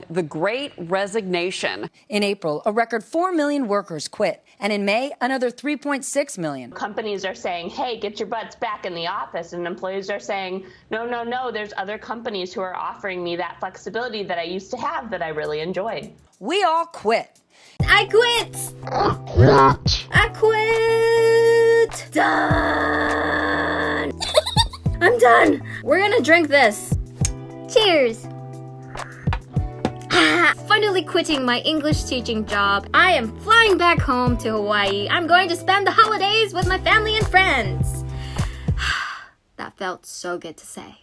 the Great Resignation. In April, a record 4 million workers quit, and in May, another 3.6 million. Companies are saying, hey, get your butts back in the office, and employees are saying, no, no, no, there's other companies who are offering me that flexibility that I used to have that I really enjoyed. We all quit. I quit! I quit! Done! I'm done! We're gonna drink this. Cheers! Finally quitting my English teaching job. I am flying back home to Hawaii. I'm going to spend the holidays with my family and friends. That felt so good to say.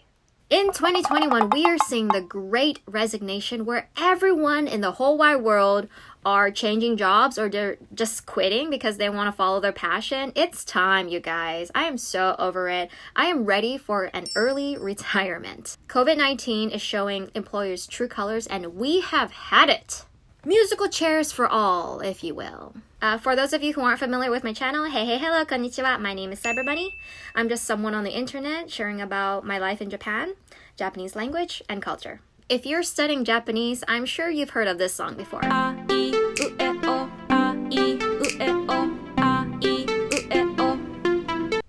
In 2021, we are seeing the Great Resignation, where everyone in the whole wide world are changing jobs or they're just quitting because they want to follow their passion. It's time, you guys. I am so over it. I am ready for an early retirement. COVID-19 is showing employers' true colors, and we have had it. Musical chairs for all, if you will. For those of you who aren't familiar with my channel, hey, hello, konnichiwa. My name is Cyberbunny. I'm just someone on the internet sharing about my life in Japan, Japanese language, and culture. If you're studying Japanese, I'm sure you've heard of this song before.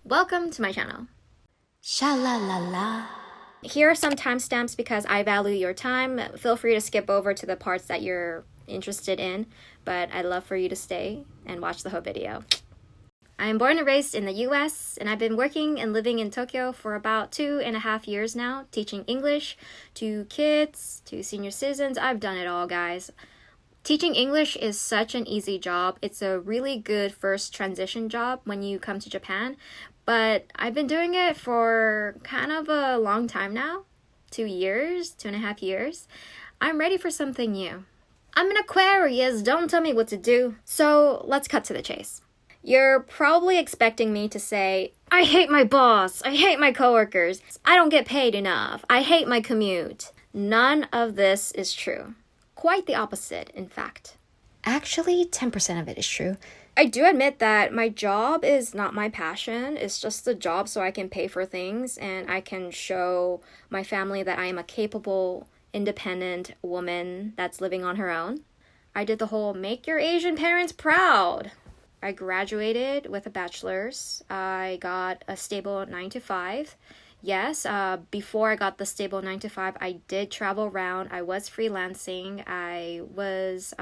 Welcome to my channel. Sha-la-la-la. Here are some timestamps because I value your time. Feel free to skip over to the parts that you're interested in, but I'd love for you to stay and watch the whole video. I am born and raised in the US, and I've been working and living in Tokyo for about 2.5 years now, teaching English to kids, to senior citizens. I've done it all, guys. Teaching English is such an easy job. It's a really good first transition job when you come to Japan, but I've been doing it for kind of a long time now, 2.5 years. I'm ready for something new. I'm an Aquarius, don't tell me what to do. So let's cut to the chase. You're probably expecting me to say, I hate my boss, I hate my coworkers, I don't get paid enough, I hate my commute. None of this is true. Quite the opposite, in fact. Actually, 10% of it is true. I do admit that my job is not my passion. It's just a job so I can pay for things and I can show my family that I am a capable, independent woman that's living on her own. I did the whole make your Asian parents proud. I graduated with a bachelor's. I got a stable 9-to-5. Yes, before I got the stable 9-to-5, I did travel around. I was freelancing. I was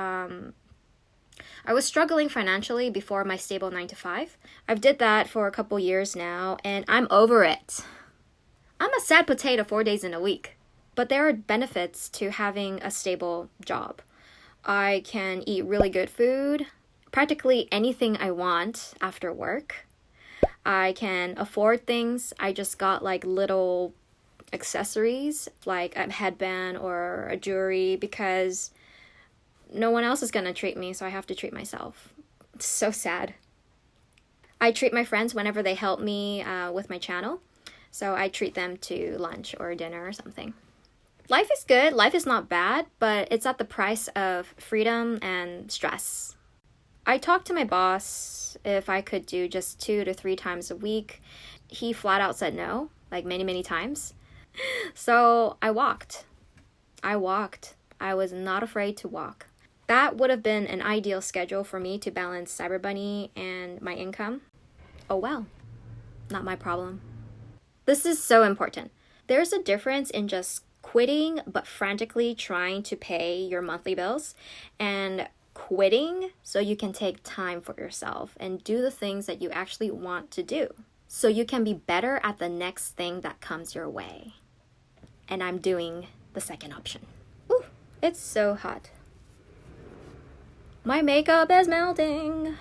struggling financially before my stable 9-to-5. I've did that for a couple years now, and I'm over it. I'm a sad potato 4 days in a week. But there are benefits to having a stable job. I can eat really good food, practically anything I want after work. I can afford things. I just got like little accessories, like a headband or a jewelry, because no one else is gonna treat me, so I have to treat myself. It's so sad. I treat my friends whenever they help me with my channel. So I treat them to lunch or dinner or something. Life is good, life is not bad, but it's at the price of freedom and stress. I talked to my boss if I could do just 2 to 3 times a week. He flat out said no, like many times. So I walked. I was not afraid to walk. That would have been an ideal schedule for me to balance Cyberbunny and my income. Oh well, not my problem. This is so important. There's a difference in just quitting but frantically trying to pay your monthly bills and quitting so you can take time for yourself and do the things that you actually want to do so you can be better at the next thing that comes your way. And I'm doing the second option. Ooh, it's so hot. My makeup is melting.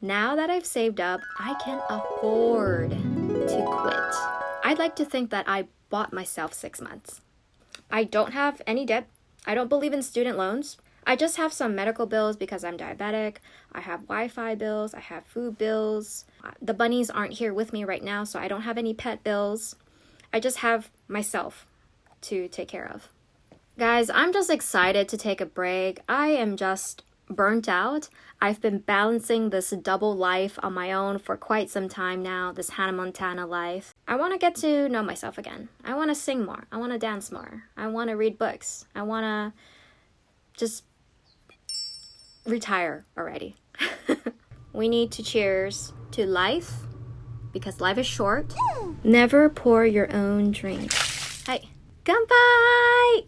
Now that I've saved up, I can afford to quit. I'd like to think that I bought myself 6 months. I don't have any debt. I don't believe in student loans. I just have some medical bills because I'm diabetic. I have Wi-Fi bills. I have food bills. The bunnies aren't here with me right now, so I don't have any pet bills. I just have myself to take care of. Guys, I'm just excited to take a break. I am just burnt out. I've been balancing this double life on my own for quite some time now, this Hannah Montana life. I want to get to know myself again. I want to sing more. I want to dance more. I want to read books. I want to just retire already. We need to cheers to life, because life is short. Never pour your own drink. Hey, kanpai!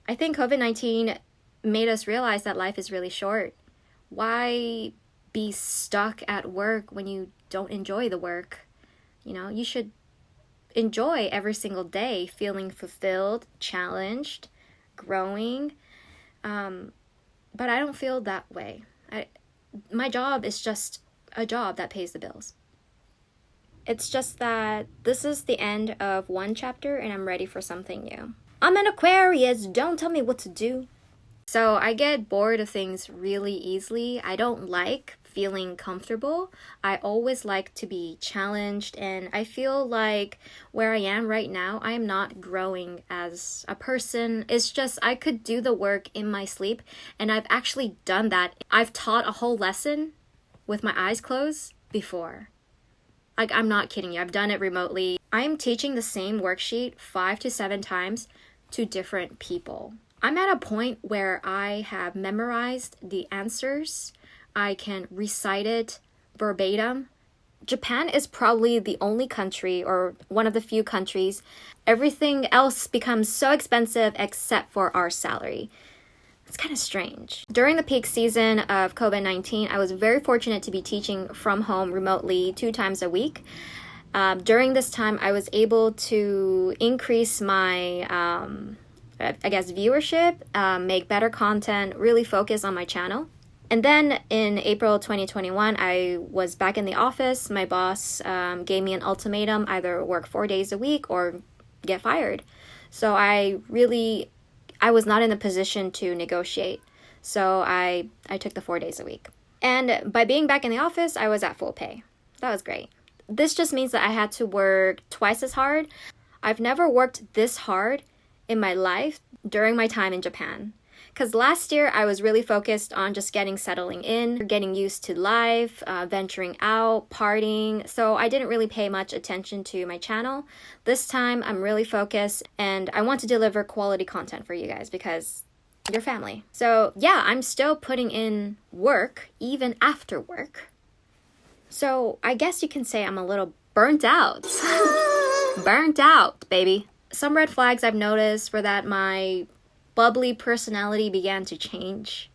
I think COVID-19 made us realize that life is really short. Why be stuck at work when you don't enjoy the work? You know, you should enjoy every single day, feeling fulfilled, challenged, growing. But I don't feel that way. My job is just a job that pays the bills. It's just that this is the end of one chapter and I'm ready for something new. I'm an Aquarius, don't tell me what to do. So I get bored of things really easily. I don't like feeling comfortable. I always like to be challenged, and I feel like where I am right now, I am not growing as a person. It's just I could do the work in my sleep, and I've actually done that. I've taught a whole lesson with my eyes closed before. Like, I'm not kidding you. I've done it remotely. I'm teaching the same worksheet 5 to 7 times to different people. I'm at a point where I have memorized the answers. I can recite it verbatim. Japan is probably the only country, or one of the few countries, everything else becomes so expensive except for our salary. It's kind of strange. During the peak season of COVID-19, I was very fortunate to be teaching from home remotely 2 times a week. During this time, I was able to increase my viewership, make better content, really focus on my channel. And then in April 2021, I was back in the office. My boss gave me an ultimatum, either work 4 days a week or get fired. So I was not in a position to negotiate. So I took the 4 days a week. And by being back in the office, I was at full pay. That was great. This just means that I had to work twice as hard. I've never worked this hard in my life during my time in Japan. Because last year I was really focused on just settling in, getting used to life, venturing out, partying. So I didn't really pay much attention to my channel. This time I'm really focused and I want to deliver quality content for you guys because you're family. So yeah, I'm still putting in work even after work. So I guess you can say I'm a little burnt out. Burnt out, baby. Some red flags I've noticed were that my bubbly personality began to change.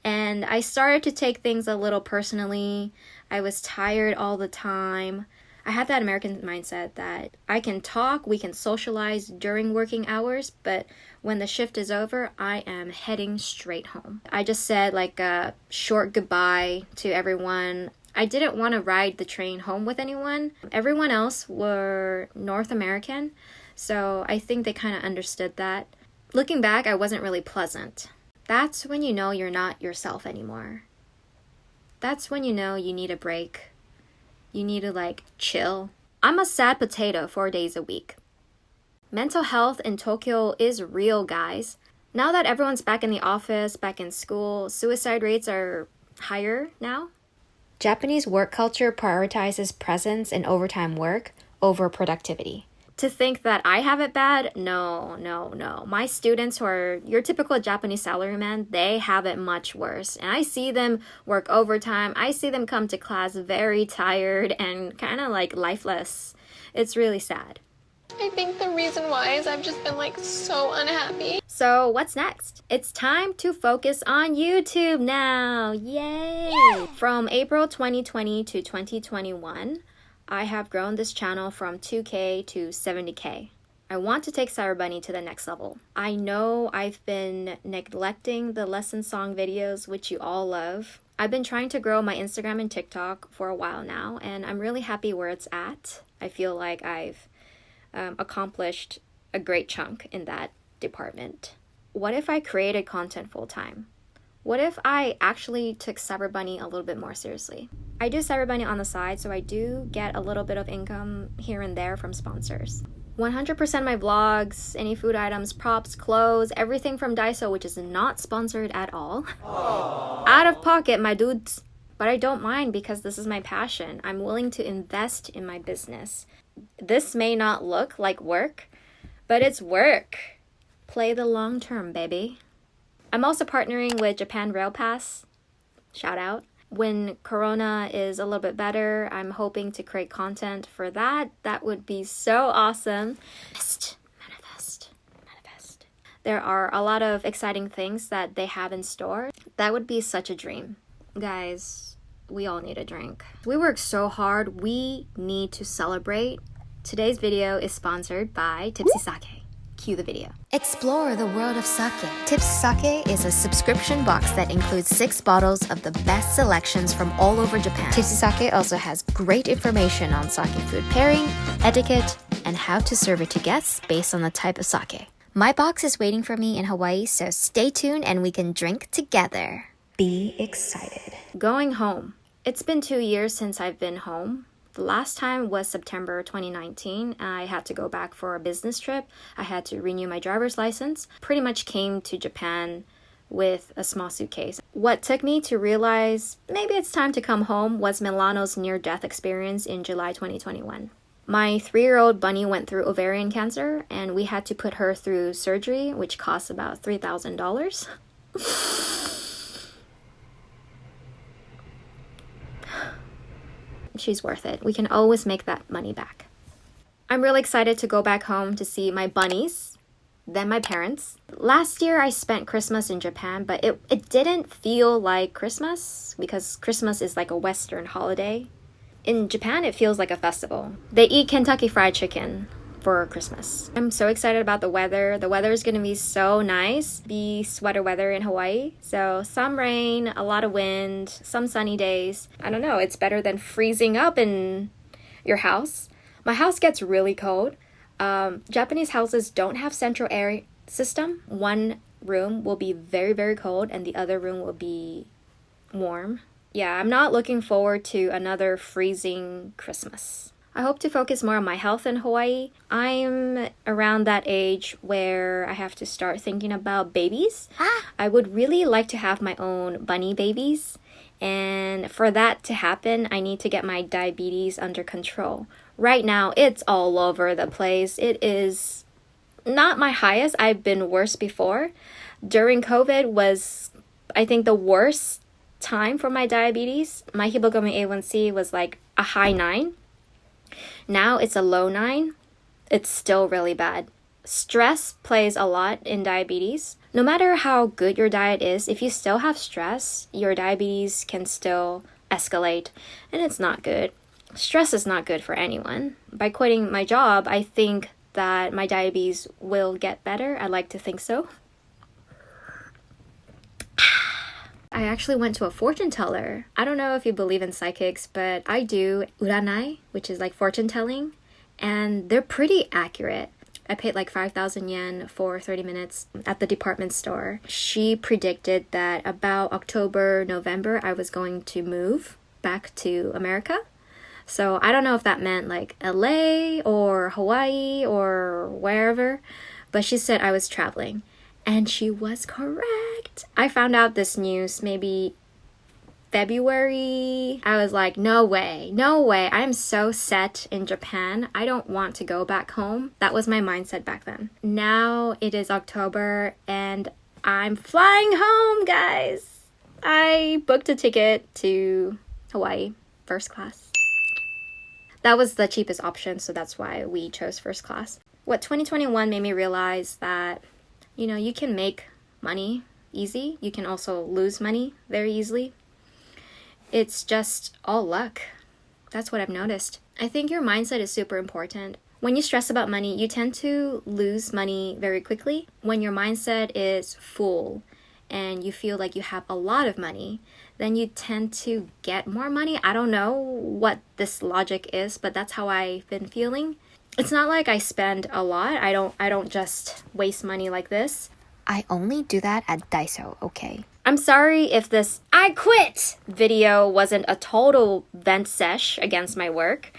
And I started to take things a little personally. I was tired all the time. I had that American mindset that I can talk, we can socialize during working hours, but when the shift is over, I am heading straight home. I just said like a short goodbye to everyone. I didn't want to ride the train home with anyone. Everyone else were North American, so I think they kind of understood that. Looking back, I wasn't really pleasant. That's when you know you're not yourself anymore. That's when you know you need a break. You need to chill. I'm a sad potato 4 days a week. Mental health in Tokyo is real, guys. Now that everyone's back in the office, back in school, suicide rates are higher now. Japanese work culture prioritizes presence and overtime work over productivity. To think that I have it bad? No. My students who are your typical Japanese salaryman, they have it much worse. And I see them work overtime. I see them come to class very tired and kind of lifeless. It's really sad. I think the reason why is I've just been so unhappy. So what's next? It's time to focus on YouTube now. Yay! From April 2020 to 2021, I have grown this channel from 2K to 70K. I want to take Cyber Bunny to the next level. I know I've been neglecting the lesson song videos, which you all love. I've been trying to grow my Instagram and TikTok for a while now, and I'm really happy where it's at. I feel like I've accomplished a great chunk in that department. What if I created content full-time? What if I actually took Cyber Bunny a little bit more seriously? I do Cyber Bunny on the side, so I do get a little bit of income here and there from sponsors. 100% of my vlogs, any food items, props, clothes, everything from Daiso, which is not sponsored at all. Out of pocket, my dudes. But I don't mind because this is my passion. I'm willing to invest in my business. This may not look like work, But it's work. Play the long term, baby. I'm also partnering with Japan Rail Pass. Shout out. When Corona is a little bit better, I'm hoping to create content for that. That would be so awesome. Manifest. There are a lot of exciting things that they have in store. That would be such a dream. Guys, we all need a drink. We work so hard. We need to celebrate. Today's video is sponsored by Tipsy Sake. Cue the video. Explore the world of sake. Tipsy Sake is a subscription box that includes 6 bottles of the best selections from all over Japan. Tipsy Sake also has great information on sake food pairing, etiquette, and how to serve it to guests based on the type of sake. My box is waiting for me in Hawaii, so stay tuned and we can drink together. Be excited. Going home. It's been 2 years since I've been home. The last time was September 2019. I had to go back for a business trip. I had to renew my driver's license. Pretty much came to Japan with a small suitcase. What took me to realize maybe it's time to come home was Milano's near-death experience in July 2021. My 3-year-old bunny went through ovarian cancer and we had to put her through surgery, which cost about $3,000. She's worth it. We can always make that money back. I'm really excited to go back home to see my bunnies, then my parents. Last year I spent Christmas in Japan, but it didn't feel like Christmas because Christmas is like a Western holiday. In Japan, it feels like a festival. They eat Kentucky Fried Chicken for Christmas. I'm so excited about the weather. The weather is gonna be so nice. Be sweater weather in Hawaii. So some rain, a lot of wind, some sunny days. I don't know, it's better than freezing up in your house. My house gets really cold. Japanese houses don't have central air system. One room will be very, very cold and the other room will be warm. Yeah, I'm not looking forward to another freezing Christmas. I hope to focus more on my health in Hawaii. I'm around that age where I have to start thinking about babies. I would really like to have my own bunny babies. And for that to happen, I need to get my diabetes under control. Right now, it's all over the place. It is not my highest. I've been worse before. During COVID was, I think, the worst time for my diabetes. My hemoglobin A1C was like a high 9. Now it's a low 9. It's still really bad. Stress plays a lot in diabetes. No matter how good your diet is, if you still have stress, your diabetes can still escalate, and it's not good. Stress is not good for anyone. By quitting my job, I think that my diabetes will get better. I like to think so. I actually went to a fortune teller. I don't know if you believe in psychics, but I do. Uranai, which is like fortune telling, and they're pretty accurate. I paid like 5,000 yen for 30 minutes at the department store. She predicted that about October, November, I was going to move back to America. So I don't know if that meant like LA or Hawaii or wherever, but she said I was traveling. And she was correct. I found out this news maybe February. I was like, no way. I'm so set in Japan. I don't want to go back home. That was my mindset back then. Now it is October and I'm flying home, guys. I booked a ticket to Hawaii, first class. That was the cheapest option, so that's why we chose first class. What 2021 made me realize that you can make money easy. You can also lose money very easily. It's just all luck. That's what I've noticed. I think your mindset is super important. When you stress about money, you tend to lose money very quickly. When your mindset is full and you feel like you have a lot of money, then you tend to get more money. I don't know what this logic is, but that's how I've been feeling. It's not like I spend a lot. I don't just waste money like this. I only do that at Daiso, okay? I'm sorry if this I quit video wasn't a total vent sesh against my work.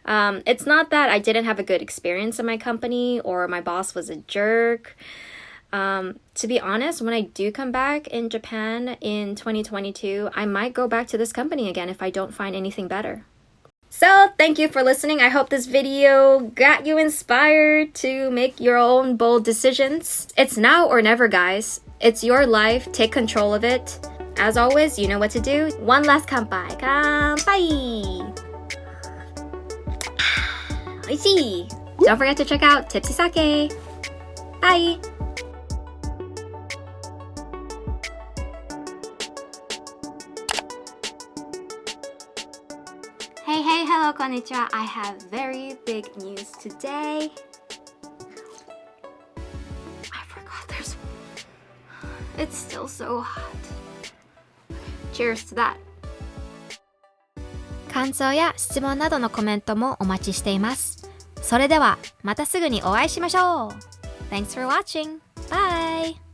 It's not that I didn't have a good experience in my company or my boss was a jerk. To be honest, when I do come back in Japan in 2022, I might go back to this company again if I don't find anything better. So, thank you for listening. I hope this video got you inspired to make your own bold decisions. It's now or never, guys. It's your life. Take control of it. As always, you know what to do. One last kanpai. Kanpai! Oishii! Don't forget to check out Tipsy Sake. Bye! Hey, hello, konnichiwa. I have very big news today. I forgot it's still so hot. Cheers to that. 感想や質問などのコメントもお待ちしています。それではまたすぐにお会いしましょう。Thanks for watching. Bye!